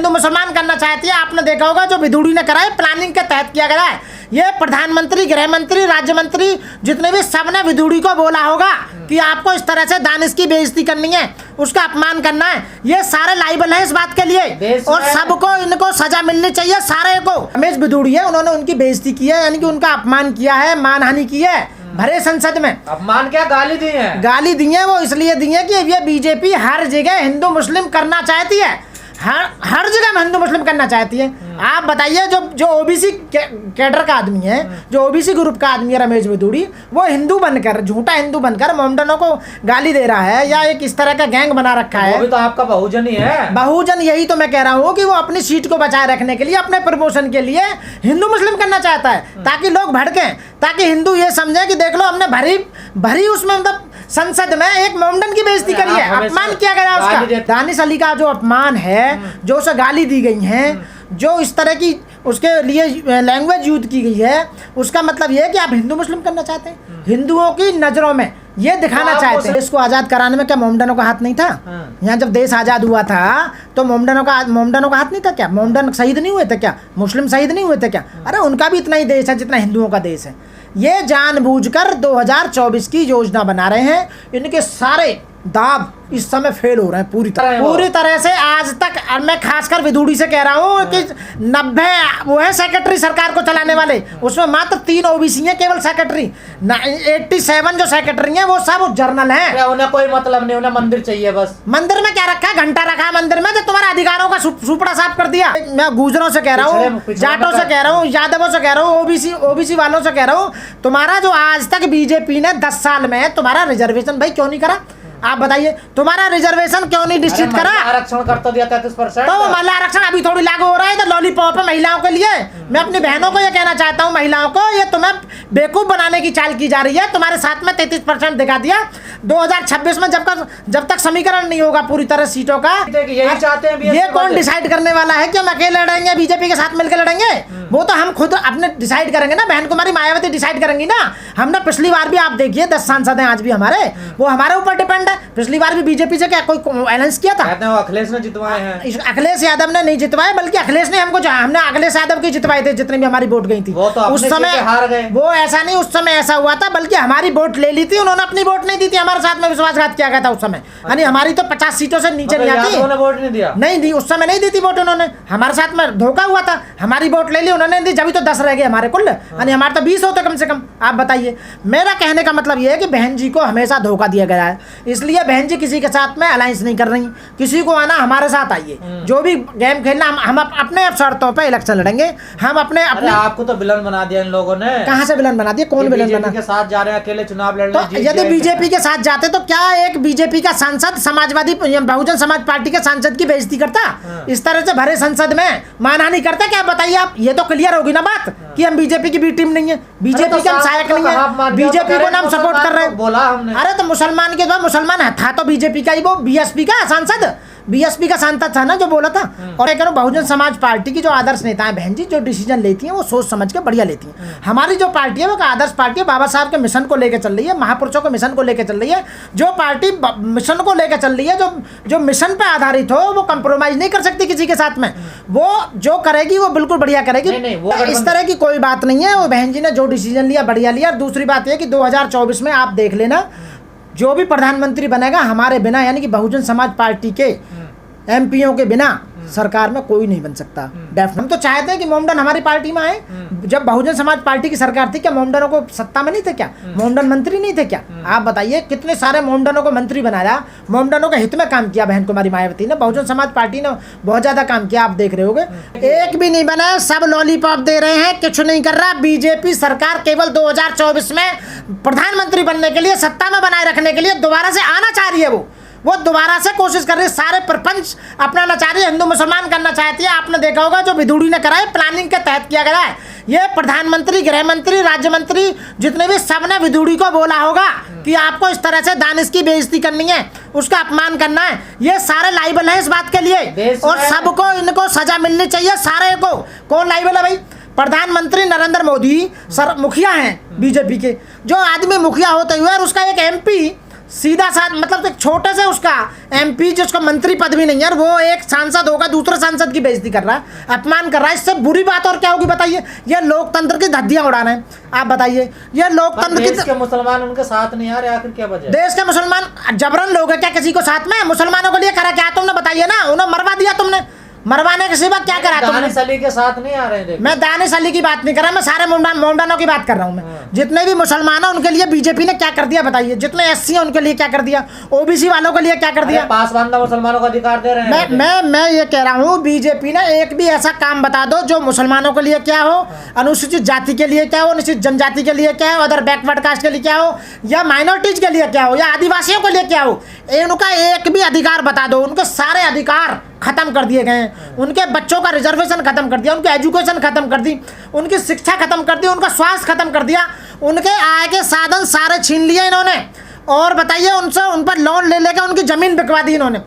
हिंदू मुसलमान करना चाहती है। आपने देखा होगा जो विधुड़ी ने करा है प्लानिंग के तहत किया गया है। ये प्रधानमंत्री, गृह मंत्री, राज्य मंत्री जितने भी सब ने विधुड़ी को बोला होगा कि आपको इस तरह से दानिश की बेइज्जती करनी है, उसका अपमान करना है। ये सारे लाइबल है इस बात के लिए और सबको इनको सजा मिलनी चाहिए सारे को। रमेश विधुड़ी है, उन्होंने उनकी बेइज्जती की है, यानी कि उनका अपमान किया है, मानहानि की है भरे संसद में। अपमान क्या, गाली दी है? गाली दी है, वो इसलिए दी है कि ये बीजेपी हर जगह हिंदू मुस्लिम करना चाहती है, हर जगह में हिंदू मुस्लिम करना चाहती है। आप बताइए जो ओबीसी कैडर का आदमी है, जो ओबीसी ग्रुप का आदमी है रमेश विधुड़ी, वो हिंदू बनकर, झूठा हिंदू बनकर मोमडनों को गाली दे रहा है या एक इस तरह का गैंग बना रखा है। वो भी तो आपका बहुजन ही है। बहुजन, यही तो मैं कह रहा हूँ कि वो अपनी सीट को बचाए रखने के लिए, अपने प्रमोशन के लिए हिंदू मुस्लिम करना चाहता है ताकि लोग भड़कें, ताकि हिंदू ये समझे कि देख लो हमने भरी उसमें मतलब संसद में एक मोमडन की बेइज्जती करी है, अपमान किया गया उसका। दानिश अली का जो अपमान है, जो उसे गाली दी गई है, जो इस तरह की उसके लिए लैंग्वेज यूज की गई है, उसका मतलब ये है कि आप हिंदू मुस्लिम करना चाहते हैं, हिंदुओं की नजरों में ये दिखाना चाहते हैं। देश को आजाद कराने में क्या मोमडनों का हाथ नहीं था? यहाँ जब देश आजाद हुआ था तो मोमडनों का हाथ नहीं था क्या? मोमडन शहीद नहीं हुए थे क्या? मुस्लिम शहीद नहीं हुए थे क्या? अरे उनका भी इतना ही देश है जितना हिंदुओं का देश है। ये जानबूझकर 2024 की योजना बना रहे हैं। इनके सारे दाव इस समय फेल हो रहे हैं पूरी तरह से। आज तक मैं खासकर विधुड़ी से कह रहा हूँ कि 90 वो है सेक्रेटरी सरकार को चलाने वाले, उसमें मात्र 3 ओबीसी हैं केवल सेक्रेटरी। 87 जो सेक्रेटरी हैं वो सब जर्नल हैं। उन्हें कोई मतलब नहीं, उन्हें मंदिर चाहिए बस। मंदिर में क्या रखा है? घंटा रखा है मंदिर में, जो तुम्हारे अधिकारों का सुपड़ा साफ कर दिया। मैं गुजरों से कह रहा हूँ, जाटों से कह रहा हूँ, यादवों से कह रहा हूँ, ओबीसी वालों से कह रहा हूँ, तुम्हारा जो आज तक बीजेपी ने 10 साल में तुम्हारा रिजर्वेशन भाई क्यों नहीं करा? आप बताइए, तुम्हारा रिजर्वेशन क्यों नहीं निश्चित करा? आरक्षण कर तो दिया 33%। तो महिला आरक्षण अभी थोड़ी लागू हो रहा है, तो लॉलीपॉप है महिलाओं के लिए। मैं अपनी बहनों को ये कहना चाहता हूँ, महिलाओं को, ये तुम्हें बेवकूफ बनाने की चाल की जा रही है। तुम्हारे साथ में 33% दिखा दिया। 2026 में जब तक समीकरण नहीं होगा पूरी तरह सीटों का, यही चाहते हैं। ये कौन डिसाइड करने वाला है कि हम अकेले लड़ेंगे, बीजेपी के साथ मिलकर लड़ेंगे? वो तो हम खुद अपने डिसाइड करेंगे ना। बहन कुमारी मायावती डिसाइड करेंगी ना। हमने पिछली बार भी, आप देखिए 10 सांसद हैं आज भी हमारे, वो हमारे ऊपर डिपेंड है। पिछली बार भी बीजेपी से क्या कोई अलायंस किया था? अखिलेश ने जितवाए हैं। अखिलेश यादव ने नहीं जितवाए, बल्कि अखिलेश ने हमको, हमने अखिलेश यादव की जितवाए थे जितने भी हमारी वोट गई थी। वो तो उस समय हार गए। वो ऐसा नहीं, उस समय ऐसा हुआ था, बल्कि हमारी वोट ले ली थी उन्होंने, अपनी वोट नहीं दी थी। हमारे साथ में विश्वासघात किया गया था उस समय। यानी हमारी तो 50 सीटों से नीचे नहीं आती। वोट नहीं दिया, नहीं दी उस समय, नहीं दी थी वोट उन्होंने। हमारे साथ में धोखा हुआ था, हमारी वोट ले ली उन्होंने दी, जब तो 10 रह गए हमारे कुल, यानी हमारे तो 20 होते कम से कम। आप बताइए, मेरा कहने का मतलब ये है कि बहन जी को हमेशा धोखा दिया गया है, इसलिए बहन जी किसी के साथ में अलायंस नहीं कर रही। किसी को आना हमारे साथ आइए, जो भी गेम खेलना हम अपने शर्तों पे इलेक्शन लड़ेंगे। हम अपने आपको तो विलन बना दिया इन लोगों ने। कहाँ से विलन बना दिया? कौन विलन बना? के साथ जा रहे हैं अकेले चुनाव लड़ने। तो यदि बीजेपी के साथ जाते तो क्या एक बीजेपी का सांसद समाजवादी बहुजन समाज पार्टी के सांसद की बेइज्जती करता? इस तरह से भरे संसद में मानहानि करता? क्या बताइए आप? ये तो क्लियर होगी ना बात कि हम बीजेपी की भी टीम नहीं है, बीजेपी का सहायक नहीं है, बीजेपी को नाम सपोर्ट कर रहे हैं। बोला हमने। अरे तो मुसलमान के बाद मुसलमान था तो बीजेपी का ही, वो बीएसपी का सांसद, बीएसपी का सांसद था ना जो बोला था। और एक बहुजन समाज पार्टी की जो आदर्श नेता है बहन जी, जो डिसीजन लेती हैं वो सोच समझ के बढ़िया लेती हैं। हमारी जो पार्टी है वो आदर्श पार्टी है, बाबा साहब के मिशन को लेकर चल रही है, महापुरुषों के मिशन को लेकर चल रही है। जो पार्टी मिशन को लेकर चल रही है, जो मिशन पे आधारित हो, वो कंप्रोमाइज नहीं कर सकती किसी के साथ में। वो जो करेगी वो बिल्कुल बढ़िया करेगी। इस तरह की कोई बात नहीं है। वो बहन जी ने जो डिसीजन लिया बढ़िया लिया। और दूसरी बात यह कि 2024 में आप देख लेना, जो भी प्रधानमंत्री बनेगा हमारे बिना, यानी कि बहुजन समाज पार्टी के एमपीओ के बिना सरकार में कोई नहीं बन सकता। हम तो चाहते हैं कि मोमडन हमारी पार्टी में आए। जब बहुजन समाज पार्टी की सरकार थी, क्या मोमडनों को सत्ता में नहीं थे? क्या मोमडन मंत्री नहीं थे? क्या आप बताइए, कितने सारे मोमडनों को मंत्री बनाया, मोमडनों के हित में काम किया बहन कुमारी मायावती ने। बहुजन समाज पार्टी ने बहुत ज्यादा काम किया, आप देख रहे होगे। एक भी नहीं बना, सब लॉलीपॉप दे रहे हैं, कुछ नहीं कर रहा। बीजेपी सरकार केवल 2024 में प्रधानमंत्री बनने के लिए, सत्ता में बनाए रखने के लिए दोबारा से आना चाह रही है। वो दोबारा से कोशिश कर रही है, सारे प्रपंच अपनाना चाह रही है, हिंदू मुसलमान करना चाहती है। आपने देखा होगा जो विधुड़ी ने करा है प्लानिंग के तहत किया गया है। ये प्रधानमंत्री, गृह मंत्री, राज्य मंत्री जितने भी सब ने विधुड़ी को बोला होगा कि आपको इस तरह से दानिश की बेइज्जती करनी है, उसका अपमान करना है। ये सारे लाइबल है इस बात के लिए और सबको इनको सजा मिलनी चाहिए सारे को। कौन लाइबल है भाई? प्रधानमंत्री नरेंद्र मोदी सर मुखिया हैं बीजेपी के। जो आदमी मुखिया होते हुए और उसका एक एमपी सीधा साथ मतलब एक छोटे से उसका MP जिसका मंत्री पद भी नहीं है, और वो एक सांसद होगा दूसरे सांसद की बेइज्जती कर रहा है, अपमान कर रहा है। इससे बुरी बात और क्या होगी बताइए? ये लोकतंत्र की धज्जियां उड़ा रहे हैं। आप बताइए, ये लोकतंत्र देश के मुसलमान उनके साथ नहीं आ रहे, आखिर क्या वजह? देश के मुसलमान जबरन लोग हैं क्या किसी को साथ में? मुसलमानों के लिए करा क्या तुमने बताइए ना? उन्हें मरवा दिया तुमने, मरवाने के सिवा क्या करा तुमने? दानिश अली के साथ नहीं आ रहे हैं। मैं दानिश अली की बात नहीं कर रहा, मैं सारे मोमडानों की बात कर रहा हूँ। मैं जितने भी मुसलमान हैं उनके लिए बीजेपी ने क्या कर दिया बताइए? जितने SC हैं उनके लिए क्या कर दिया? OBC वालों के लिए क्या कर दिया? पासवान मुसलमानों को अधिकार दे रहे हैं। मैं ये कह रहा हूँ, बीजेपी ने एक भी ऐसा काम बता दो जो मुसलमानों के लिए क्या हो, अनुसूचित जाति के लिए क्या हो, अनुसूचित जनजाति के लिए क्या हो, अदर बैकवर्ड कास्ट के लिए क्या हो, या माइनॉरिटीज के लिए क्या हो, या आदिवासियों के लिए क्या हो, इनका एक भी अधिकार बता दो। उनके सारे अधिकार खत्म कर दिए गए हैं। उनके बच्चों का रिजर्वेशन खत्म कर दिया, उनकी एजुकेशन खत्म कर दी, उनकी शिक्षा खत्म कर दी, उनका स्वास्थ्य खत्म कर दिया, उनके आय के साधन सारे छीन लिए इन्होंने। और बताइए, उनसे उन पर लोन ले लेकर उनकी जमीन बिकवा दी इन्होंने।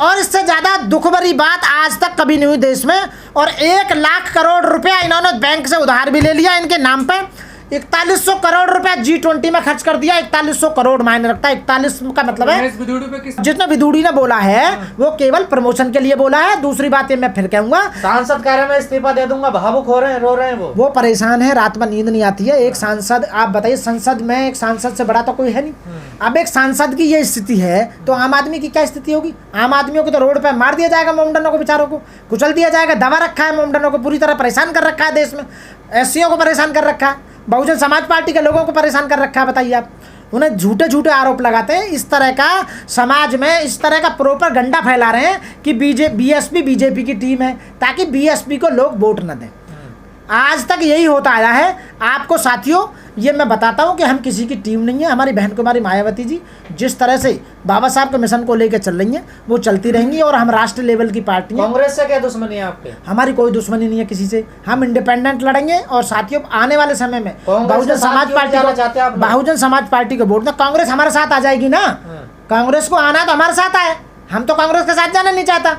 और इससे ज़्यादा दुख भरी बात आज तक कभी नहीं हुई देश में। और 1 लाख करोड़ रुपया इन्होंने बैंक से उधार भी ले लिया इनके नाम पे। 4100 करोड़ रुपया G20 में खर्च कर दिया। 4100 करोड़ मायने रखता है। 41 का मतलब है जितना विदुड़ी ने बोला है वो केवल प्रमोशन के लिए बोला है। दूसरी बात ये मैं फिर कहूंगा, सांसद कह रहे हैं मैं इस्तीफा दे दूंगा, भावुक हो रहे हैं, रो रहे हैं। वो परेशान है, रात में नींद नहीं आती है। एक सांसद, आप बताइए, संसद में एक सांसद से बड़ा तो कोई है नहीं। अब एक सांसद की ये स्थिति है तो आम आदमी की क्या स्थिति होगी? आम आदमियों को तो रोड पे मार दिया जाएगा, मोमडनों को बेचारों को कुचल दिया जाएगा। दबा रखा है मोमडनों को, पूरी तरह परेशान कर रखा है देश में। SCओं को परेशान कर रखा है, बहुजन समाज पार्टी के लोगों को परेशान कर रखा है। बताइए आप, उन्हें झूठे झूठे आरोप लगाते हैं। इस तरह का समाज में इस तरह का प्रोपेगेंडा फैला रहे हैं कि BSP बीजेपी की टीम है, ताकि BSP को लोग वोट न दें। आज तक यही होता आया है। आपको साथियों ये मैं बताता हूँ कि हम किसी की टीम नहीं है। हमारी बहन कुमारी मायावती जी जिस तरह से बाबा साहब के मिशन को लेकर चल रही हैं वो चलती रहेंगी। और हम राष्ट्रीय लेवल की पार्टी हैं। कांग्रेस से क्या दुश्मनी है आपके? हमारी कोई दुश्मनी नहीं है किसी से। हम इंडिपेंडेंट लड़ेंगे। और साथियों आने वाले समय में बहुजन समाज पार्टी को वोट दें। कांग्रेस हमारे साथ आ जाएगी ना। कांग्रेस को आना तो हमारे साथ आए, हम तो कांग्रेस के साथ जाना नहीं चाहता।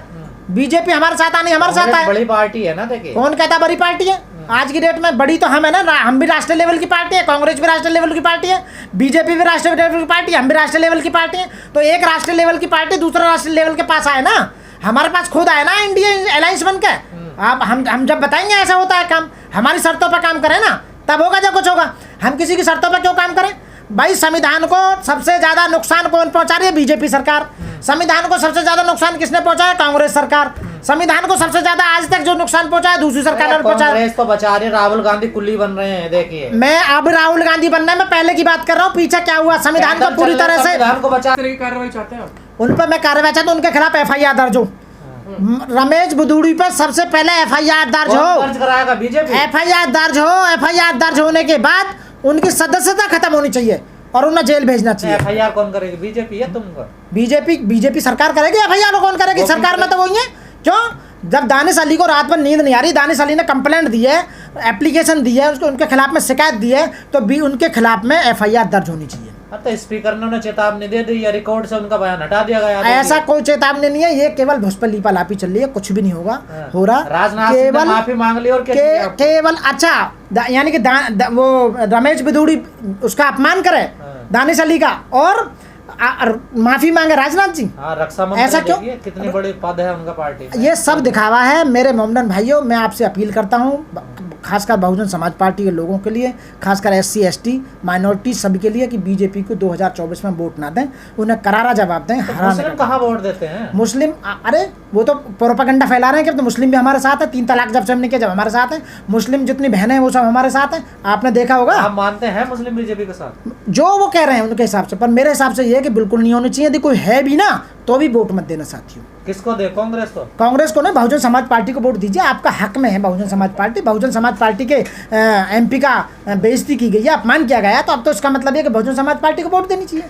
बीजेपी हमारे साथ आनी, हमारे साथ आए। बड़ी पार्टी है ना, देखिए कौन कहता बड़ी पार्टी है? आज की डेट में बड़ी तो हम है ना। हम भी राष्ट्रीय लेवल की पार्टी है, कांग्रेस भी राष्ट्रीय लेवल की पार्टी है, बीजेपी भी राष्ट्रीय लेवल की पार्टी है, हम भी राष्ट्रीय लेवल की पार्टी है। तो एक राष्ट्रीय लेवल की पार्टी दूसरे राष्ट्रीय लेवल के पास आए ना, हमारे पास खुद आए ना इंडिया अलायंस बन के। आप हम जब बताएंगे ऐसा होता है काम, हमारी शर्तों पर काम करें ना, तब होगा जब कुछ होगा। हम किसी की शर्तों पर क्यों काम करें भाई? संविधान को सबसे ज्यादा नुकसान कौन पहुंचा रही है? बीजेपी सरकार। संविधान को सबसे ज्यादा नुकसान किसने पहुंचाया? कांग्रेस सरकार। संविधान को सबसे ज्यादा आज तक जो नुकसान पहुंचा है दूसरी सरकार ने पहुंचा। कांग्रेस तो बचा रही, राहुल गांधी कुल्ली बन रहे हैं। देखिए मैं अब राहुल गांधी बनना है, मैं पहले की बात कर रहा हूँ। पीछे क्या हुआ? संविधान को पूरी तरह से कार्रवाई चाहते हैं उन पर मैं कार्रवाई चाहता हूँ। उनके खिलाफ FIR दर्ज हो। रमेश बुदूड़ी पर सबसे पहले FIR दर्ज हो। दर्ज कराएगा बीजेपी। FIR दर्ज हो। FIR दर्ज होने के बाद उनकी सदस्यता खत्म होनी चाहिए और उन्हें जेल भेजना चाहिए। FIR कौन करेगी? बीजेपी है तुमको? बीजेपी सरकार करेगी। FIR कौन करेगी? सरकार में तो वही है। क्यों? जब दानिश अली को रात में नींद नहीं आ रही, दानिश अली ने कंप्लेंट दी है, एप्लीकेशन दी है, उसको उनके खिलाफ में शिकायत दी है, तो भी उनके खिलाफ में FIR दर्ज होनी चाहिए। अब तो स्पीकर ने उन्हें चेतावनी दे दी है, रिकॉर्ड से उनका बयान हटा दिया गया। ऐसा कोई चेतावनी नहीं है, ये केवल भुसपल्ली लापी चल रही है, कुछ भी नहीं होगा हो रहा। राजनाथ सिंह ने माफी मांग ली और केवल अच्छा यानी कि वो रमेश बिदूड़ी उसका अपमान करे दानिश अली का और माफी मांगे राजनाथ जी। रक्षा मंत्री। ऐसा क्यों? कितनी बड़ी पद है उनका पार्टी। ये सब दिखावा है। मेरे मोमडन भाइयों, मैं आपसे अपील करता हूँ, खासकर बहुजन समाज पार्टी के लोगों के लिए, खासकर SC ST माइनॉरिटी सभी के लिए, कि बीजेपी को 2024 में वोट ना दें, उन्हें करारा जवाब दें। तो मुस्लिम कहाँ वोट देते हैं? मुस्लिम अरे वो तो प्रोपेगेंडा फैला रहे हैं कि तो मुस्लिम भी हमारे साथ है। 3 तलाक जब से हमने किया जब हमारे साथ है। मुस्लिम जितनी बहनें हैं वो सब हमारे साथ हैं। आपने देखा होगा। आप मानते हैं मुस्लिम बीजेपी के साथ? जो वो कह रहे हैं उनके हिसाब से, पर मेरे हिसाब से ये है कि बिल्कुल नहीं होनी चाहिए। यदि कोई है भी ना तो भी वोट मत देना साथियों। किसको दे? कांग्रेस को? कांग्रेस को नहीं, बहुजन समाज पार्टी को वोट दीजिए। आपका हक में है बहुजन समाज पार्टी। बहुजन समाज पार्टी के MP का बेइज्जती की गई है, अपमान किया गया है, तो अब तो इसका मतलब ये कि बहुजन समाज पार्टी को वोट देनी चाहिए।